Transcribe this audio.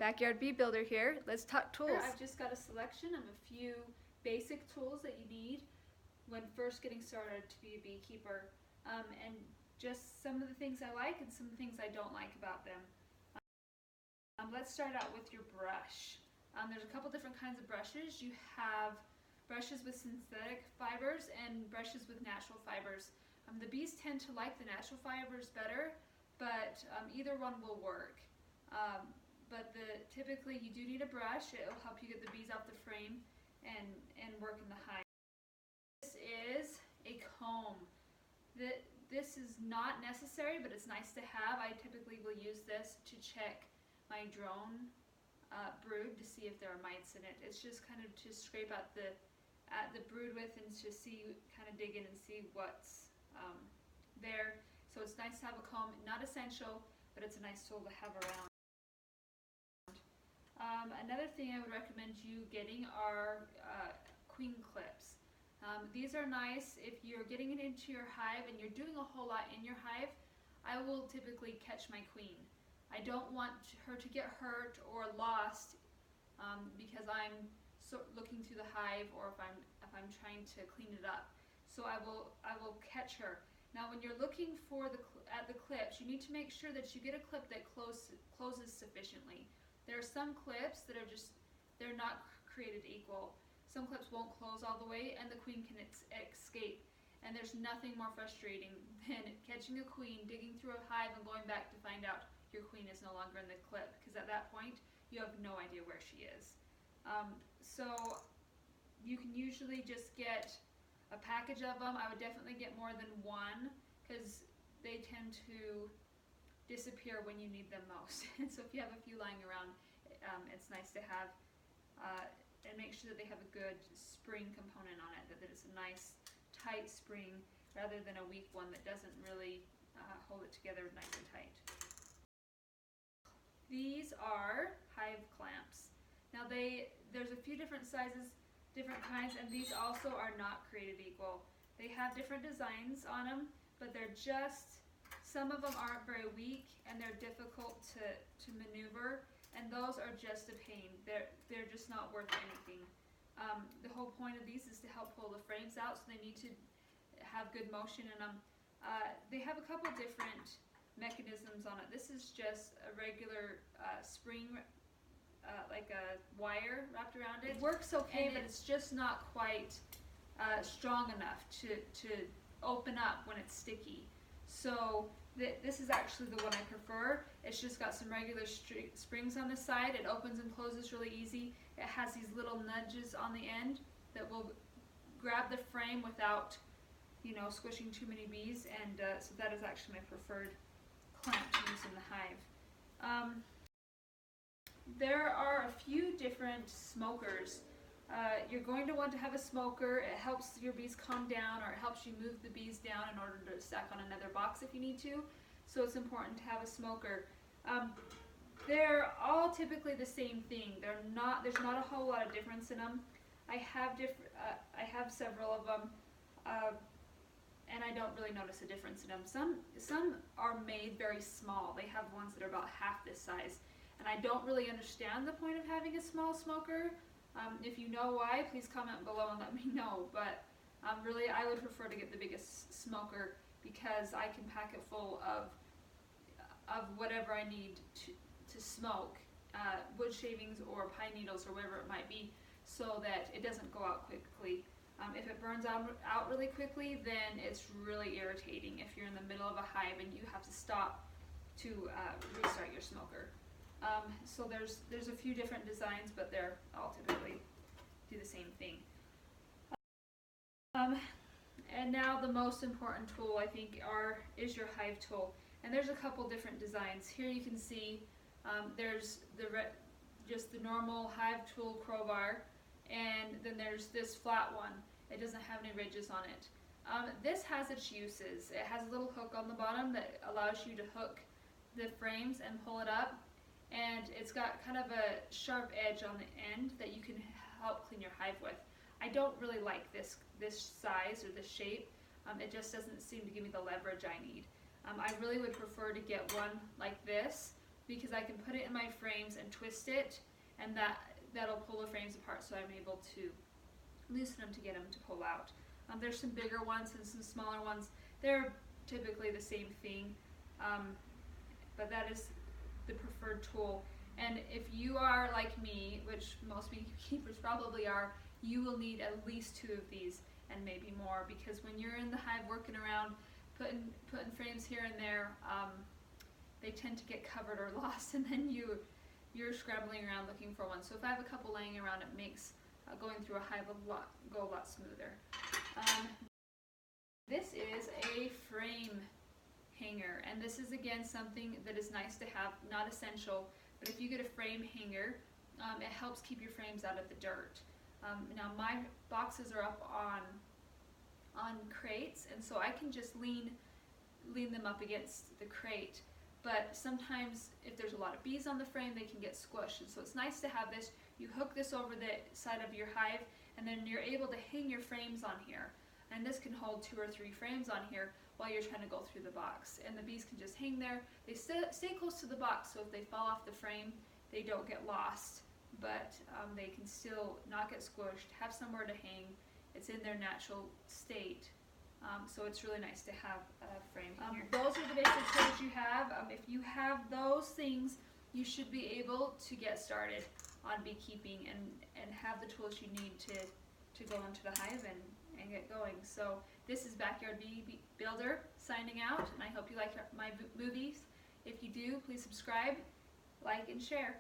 Backyard Bee Builder here. Let's talk tools. I've just got a selection of a few basic tools that you need when first getting started to be a beekeeper, and just some of the things I like and some of the things I don't like about them. Let's start out with your brush. There's a couple different kinds of brushes. You have brushes with synthetic fibers and brushes with natural fibers. The bees tend to like the natural fibers better, but either one will work. But typically you do need a brush. It will help you get the bees off the frame and work in the hive. This is a comb. This is not necessary, but it's nice to have. I typically will use this to check my drone brood to see if there are mites in it. It's just kind of to scrape out the brood with and to see, kind of dig in and see what's there. So it's nice to have a comb. Not essential, but it's a nice tool to have around. Another thing I would recommend you getting are queen clips. These are nice if you're getting it into your hive and you're doing a whole lot in your hive. I will typically catch my queen. I don't want her to get hurt or lost because I'm looking through the hive, or if I'm trying to clean it up. So I will catch her. Now, when you're looking for at the clips, you need to make sure that you get a clip that closes sufficiently. There are some clips that they're not created equal. Some clips won't close all the way and the queen can escape. And there's nothing more frustrating than catching a queen, digging through a hive and going back to find out your queen is no longer in the clip, because at that point you have no idea where she is. So you can usually just get a package of them. I would definitely get more than one because they tend to disappear when you need them most. And so if you have a few lying around, it's nice to have, and make sure that they have a good spring component on it, that it's a nice tight spring rather than a weak one that doesn't really hold it together nice and tight. These are Hive Clamps. Now there's a few different sizes, different kinds, and these also are not created equal. They have different designs on them, but they're just, some of them aren't very weak and they're difficult to maneuver, and those are just a pain. They're just not worth anything. The whole point of these is to help pull the frames out, so they need to have good motion in them. They have a couple different mechanisms on it. This is just a regular spring, like a wire wrapped around it. It works okay, but it's just not quite strong enough to open up when it's sticky. So this is actually the one I prefer. It's just got some regular springs on the side. It opens and closes really easy. It has these little nudges on the end that will grab the frame without, squishing too many bees, and so that is actually my preferred clamp to use in the hive. There are a few different smokers. You're going to want to have a smoker. It helps your bees calm down, or it helps you move the bees down in order to stack on another box if you need to. So it's important to have a smoker. They're all typically the same thing. There's not a whole lot of difference in them. I have several of them, and I don't really notice a difference in them. Some are made very small. They have ones that are about half this size, and I don't really understand the point of having a small smoker. If you know why, please comment below and let me know. But really, I would prefer to get the biggest smoker because I can pack it full of whatever I need to smoke, wood shavings or pine needles or whatever it might be, so that it doesn't go out quickly. If it burns out really quickly, then it's really irritating if you're in the middle of a hive and you have to stop to restart your smoker. So there's a few different designs, but they're all typically do the same thing. And now the most important tool, I think, is your Hive Tool. And there's a couple different designs. Here you can see there's just the normal Hive Tool crowbar, and then there's this flat one. It doesn't have any ridges on it. This has its uses. It has a little hook on the bottom that allows you to hook the frames and pull it up. And it's got kind of a sharp edge on the end that you can help clean your hive with. I don't really like this size or this shape. It just doesn't seem to give me the leverage I need. I really would prefer to get one like this, because I can put it in my frames and twist it, and that'll pull the frames apart, so I'm able to loosen them to get them to pull out. There's some bigger ones and some smaller ones. They're typically the same thing, but that is the preferred tool. And if you are like me, which most beekeepers probably are, you will need at least 2 of these and maybe more, because when you're in the hive working around, putting frames here and there, they tend to get covered or lost, and then you're scrambling around looking for one. So if I have a couple laying around, it makes going through a hive go a lot smoother. This is a frame hanger, and this is again something that is nice to have, not essential, but if you get a frame hanger, it helps keep your frames out of the dirt. Now my boxes are up on crates, and so I can just lean them up against the crate, but sometimes if there's a lot of bees on the frame, they can get squished, and so it's nice to have this. You hook this over the side of your hive, and then you're able to hang your frames on here, and this can hold 2 or 3 frames on here while you're trying to go through the box, and the bees can just hang there. They stay close to the box, so if they fall off the frame, they don't get lost, but they can still not get squished, have somewhere to hang. It's in their natural state, so it's really nice to have a frame hanger. Those are the basic tools you have. If you have those things, you should be able to get started on beekeeping and have the tools you need to go into the hive and get going. So this is Backyard Bee Builder signing out, and I hope you like my movies. If you do, please subscribe, like, and share.